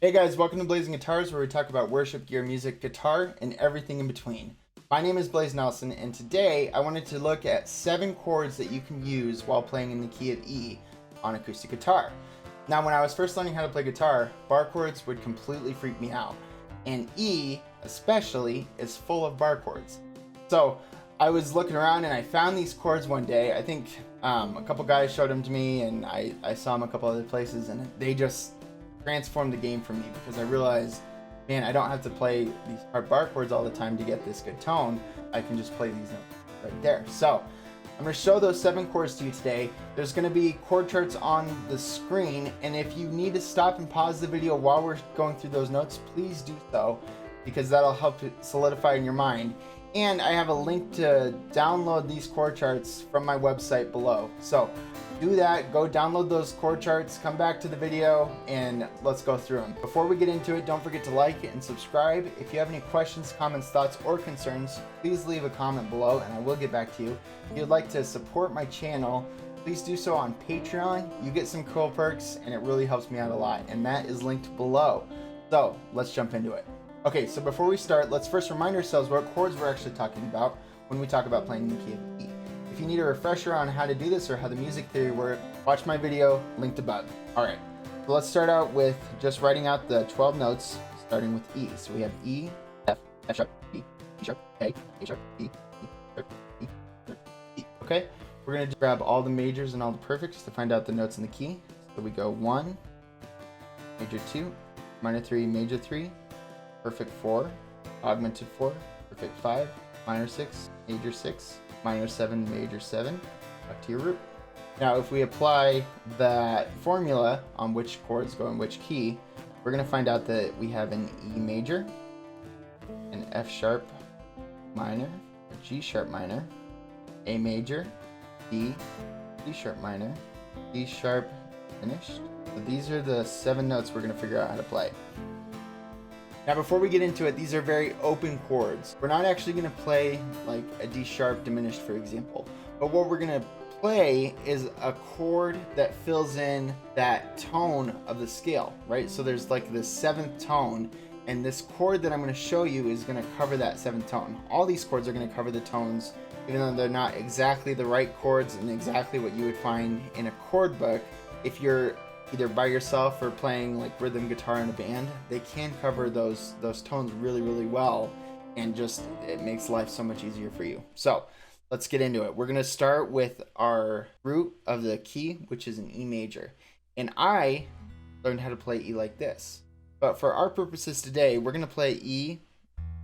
Hey guys, welcome to Blazing Guitars, where we talk about worship gear, music, guitar, and everything in between. My name is Blaze Nelson, and today I wanted to look at 7 chords that you can use while playing in the key of E on acoustic guitar. Now, when I was first learning how to play guitar, bar chords would completely freak me out, and E, especially, is full of bar chords. So I was looking around and I found these chords one day. I think a couple guys showed them to me, and I saw them a couple other places, and they just transformed the game for me because I realized, man, I don't have to play these hard bar chords all the time to get this good tone. I can just play these notes right there. So I'm going to show those 7 chords to you today. There's going to be chord charts on the screen, and if you need to stop and pause the video while we're going through those notes, please do so, because that'll help it solidify in your mind. And I have a link to download these chord charts from my website below. So do that, go download those chord charts, come back to the video, and let's go through them. Before we get into it, don't forget to like and subscribe. If you have any questions, comments, thoughts, or concerns, please leave a comment below and I will get back to you. If you'd like to support my channel, please do so on Patreon. You get some cool perks and it really helps me out a lot, and that is linked below. So let's jump into it. Okay, so before we start, let's first remind ourselves what chords we're actually talking about when we talk about playing the key of E. If you need a refresher on how to do this or how the music theory works, watch my video linked above. Alright, so let's start out with just writing out the 12 notes, starting with E. So we have E, F, F sharp, E, G sharp, A sharp, E sharp, E sharp, E. Okay, we're going to grab all the majors and all the perfects to find out the notes in the key. So we go 1, major 2, minor 3, major 3, perfect 4, augmented 4, perfect 5, minor 6, major 6, minor 7, major 7, back to your root. Now if we apply that formula on which chords go in which key, we're going to find out that we have an E major, an F sharp minor, a G sharp minor, A major, D, D sharp minor, D sharp diminished. So these are the 7 notes we're going to figure out how to play. Now before we get into it, these are very open chords. We're not actually going to play like a D sharp diminished, for example, but what we're going to play is a chord that fills in that tone of the scale, right? So there's like the 7th tone, and this chord that I'm going to show you is going to cover that 7th tone. All these chords are going to cover the tones, even though they're not exactly the right chords and exactly what you would find in a chord book. If you're either by yourself or playing like rhythm guitar in a band, they can cover those tones really, really well, and just it makes life so much easier for you. So let's get into it. We're going to start with our root of the key, which is an E major. And I learned how to play E like this. But for our purposes today, we're going to play E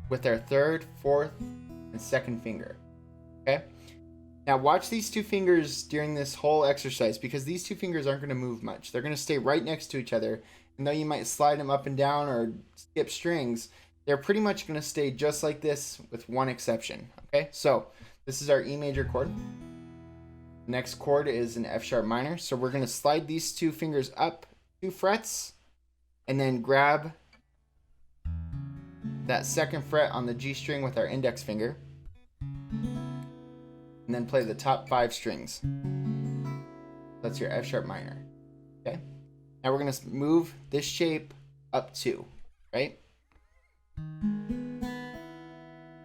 with our 3rd, 4th, and 2nd finger. Okay? Now watch these 2 fingers during this whole exercise, because these 2 fingers aren't going to move much. They're going to stay right next to each other. And though you might slide them up and down or skip strings, they're pretty much going to stay just like this with one exception. Okay, so this is our E major chord. Next chord is an F sharp minor. So we're going to slide these 2 fingers up 2 frets and then grab that 2nd fret on the G string with our index finger, and then play the top 5 strings. That's your F sharp minor. Okay? Now we're going to move this shape up 2, right?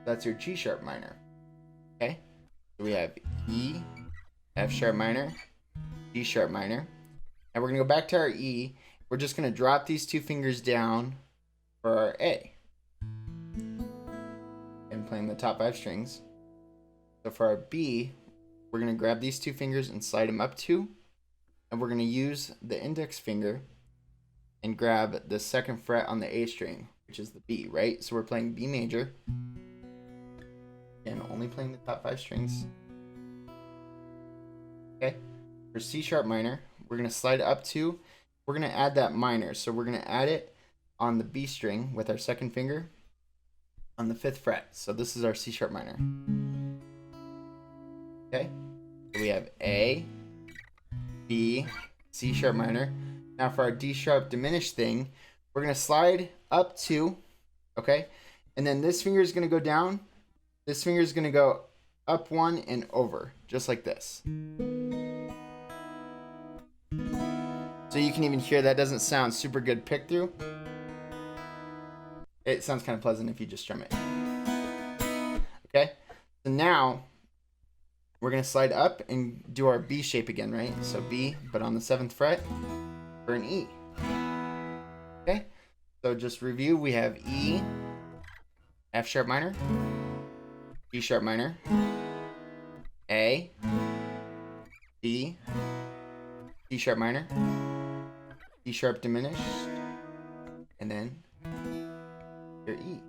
That's your G sharp minor. Okay? So we have E, F sharp minor, G sharp minor. Now we're going to go back to our E. We're just going to drop these 2 fingers down for our A, and playing the top 5 strings. So for our B, we're going to grab these 2 fingers and slide them up 2, and we're going to use the index finger and grab the 2nd fret on the A string, which is the B, right? So we're playing B major, and only playing the top 5 strings. Okay, for C sharp minor, we're going to slide up 2, we're going to add that minor, so we're going to add it on the B string with our 2nd finger on the 5th fret. So this is our C sharp minor. Okay, so we have A, B, C sharp minor. Now for our D sharp diminished thing, we're going to slide up 2, okay? And then this finger is going to go down, this finger is going to go up 1 and over, just like this. So you can even hear that doesn't sound super good pick through. It sounds kind of pleasant if you just strum it. Okay, so now we're gonna slide up and do our B shape again, right? So B, but on the 7th fret for an E. Okay, so just review, we have E, F sharp minor, G sharp minor, A, B, D sharp minor, D sharp diminished, and then your E.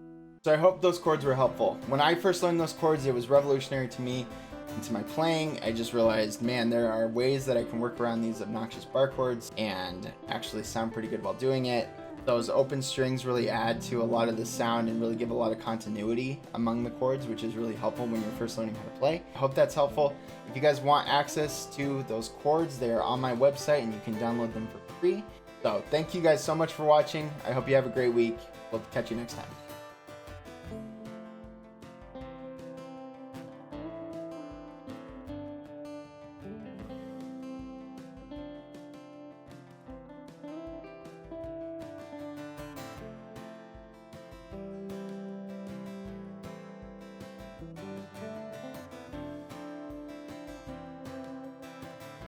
So I hope those chords were helpful. When I first learned those chords, it was revolutionary to me and to my playing. I just realized, man, there are ways that I can work around these obnoxious bar chords and actually sound pretty good while doing it. Those open strings really add to a lot of the sound and really give a lot of continuity among the chords, which is really helpful when you're first learning how to play. I hope that's helpful. If you guys want access to those chords, they are on my website and you can download them for free. So thank you guys so much for watching. I hope you have a great week. We'll catch you next time.